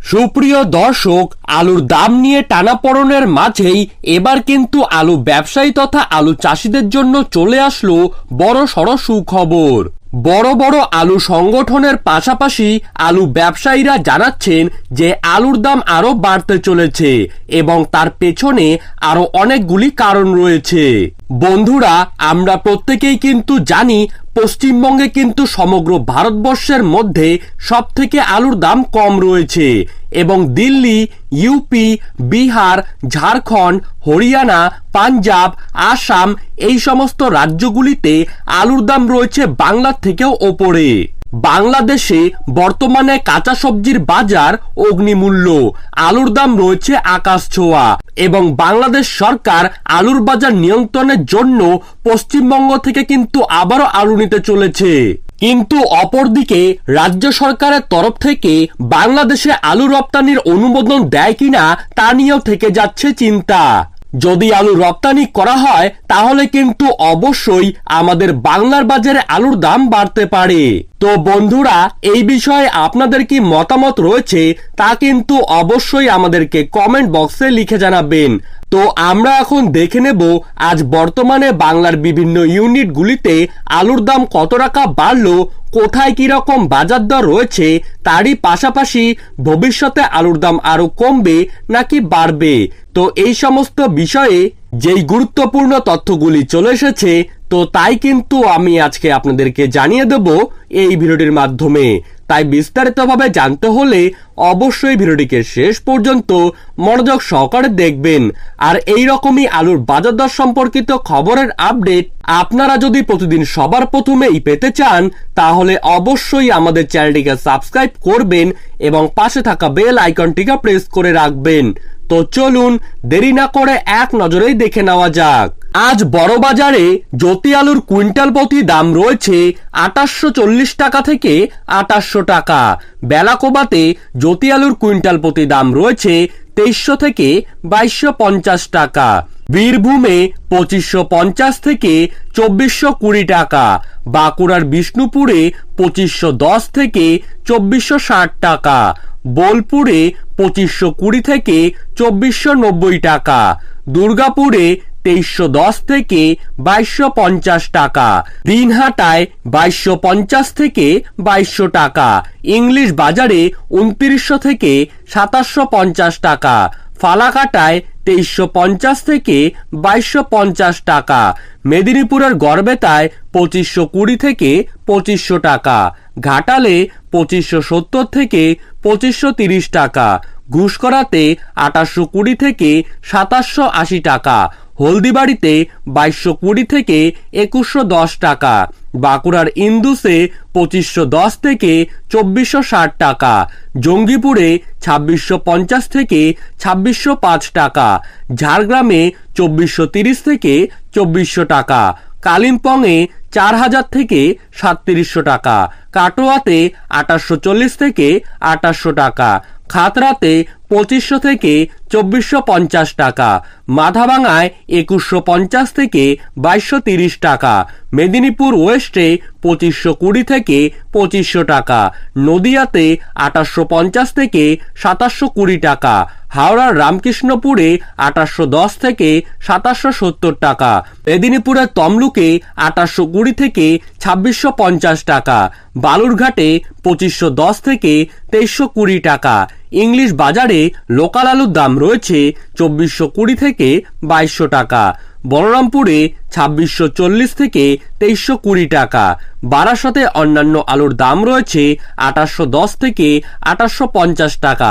সুপ্রিয় দর্শক, আলুর দাম নিয়ে টানাপোড়েনের মাঝেই এবার কিন্তু আলু ব্যবসায়ী তথা আলু চাষিদের জন্য চলে আসলো বড় সড় সুখবর। বড় বড় আলু সংগঠনের পাশাপাশি আলু ব্যবসায়ীরা জানাচ্ছেন যে আলুর দাম আরো বাড়তে চলেছে এবং তার পেছনে আরো অনেকগুলি কারণ রয়েছে। বন্ধুরা, আমরা প্রত্যেকেই কিন্তু জানি পশ্চিমবঙ্গে কিন্তু সমগ্র ভারতবর্ষের মধ্যে সবথেকে আলুর দাম কম রয়েছে এবং দিল্লি, ইউপি, বিহার, ঝাড়খণ্ড, হরিয়ানা, পাঞ্জাব, আসাম এই সমস্ত রাজ্যগুলিতে আলুর দাম রয়েছে বাংলার থেকেও ওপরে। বাংলাদেশে বর্তমানে কাঁচা সবজির বাজার অগ্নিমূল্য, আলুর দাম রয়েছে আকাশ ছোঁয়া এবং বাংলাদেশ সরকার আলুর বাজার নিয়ন্ত্রণের জন্য পশ্চিমবঙ্গ থেকে কিন্তু আবারও আলু নিতে চলেছে। কিন্তু অপরদিকে রাজ্য সরকারের তরফ থেকে বাংলাদেশে আলু রপ্তানির অনুমোদন দেয় কিনা তা নিয়েও থেকে যাচ্ছে চিন্তা। যদি আলু রপ্তানি করা হয় তাহলে কিন্তু অবশ্যই আমাদের বাংলার বাজারে আলুর দাম বাড়তে পারে। তো বন্ধুরা, এই বিষয়ে আপনাদের কি মতামত রয়েছে তা কিন্তু অবশ্যই আমাদেরকে কমেন্ট বক্সে লিখে জানাবেন। তো আমরা এখন দেখে নেব আজ বর্তমানে বাংলার বিভিন্ন ইউনিটগুলিতে আলুর দাম কত টাকা বাড়লো, কোথায় কি রকম বাজার দর রয়েছে, তারই পাশাপাশি ভবিষ্যতে আলুর দাম আরো কমবে নাকি বাড়বে। তো এই সমস্ত বিষয়ে যেই গুরুত্বপূর্ণ তথ্যগুলি চলে এসেছে তো তাই কিন্তু আমি আজকে আপনাদেরকে জানিয়ে দেব এই ভিডিওটির মাধ্যমে। তাই বিস্তারিতভাবে জানতে হলে অবশ্যই ভিডিওটিকে শেষ পর্যন্ত মনোযোগ সহকারে দেখবেন। আর এই রকমই আলুর বাজার দর সম্পর্কিত খবরের আপডেট আপনারা যদি প্রতিদিন সবার প্রথমেই পেতে চান তাহলে অবশ্যই আমাদের চ্যানেলটিকে সাবস্ক্রাইব করবেন এবং পাশে থাকা বেল আইকনটিকে প্রেস করে রাখবেন। তো চলুন দেরি না করে এক নজরেই দেখে নেওয়া যাক। আজ বড় বাজারে জ্যোতি আলুর কুইন্টাল প্রতি দাম রয়েছে 2840 টাকা থেকে 2800 টাকা। বেলাকোবাতে জ্যোতি আলুর কুইন্টাল প্রতি দাম রয়েছে 2300 থেকে 2250 টাকা। বীরভূমে 2550 থেকে 2420 টাকা। বাঁকুড়ার বিষ্ণুপুরে 2510 থেকে 2460 টাকা। বোলপুরে 2520 থেকে 2490 টাকা। দুর্গাপুরে 2310 থেকে 2250 টাকা। দিনহাটায় 2250 থেকে 2200 টাকা। ইংলিশ বাজারে 2900 থেকে 2750 টাকা। ফালাকাটায় 2350 থেকে 2250 টাকা। মেদিনীপুরের গড়বেতায় 2520 থেকে 2500 টাকা। ঘাটালে 2570 থেকে 2530 টাকা। ঘুষকরাতে 2820 থেকে 2780 টাকা। হলদিবাড়িতে 2220 থেকে 2110 টাকা। বাঁকুড়ার ইন্দুসে 2510 থেকে 2460 টাকা। জঙ্গিপুরে 2650 থেকে 2605 টাকা। ঝাড়গ্রামে 2430 থেকে 2400 টাকা। কালিম্পংয়ে 4000 থেকে 3700 টাকা। কাটোয়াতে 2840 থেকে 2800 টাকা। খাতড়াতে 2500 থেকে 2450 টাকা। মাথাভাঙায় 2150 থেকে 2230 টাকা। মেদিনীপুর ওয়েস্টে 2520 থেকে 2500 টাকা। নদিয়াতে 2850 থেকে 2720 টাকা। হাওড়ার রামকৃষ্ণপুরে 2810 থেকে 2770 টাকা। মেদিনীপুরের তমলুকে 2820 থেকে 2650 টাকা। বালুরঘাটে 2510 থেকে 2320 টাকা। ইংলিশ বাজারে লোকাল আলুর দাম রয়েছে 2420 থেকে 2200 টাকা। বলরামপুরে 2640 থেকে 2320 টাকা। বারাসতে অন্যান্য আলুর দাম রয়েছে 2810 থেকে 2850 টাকা।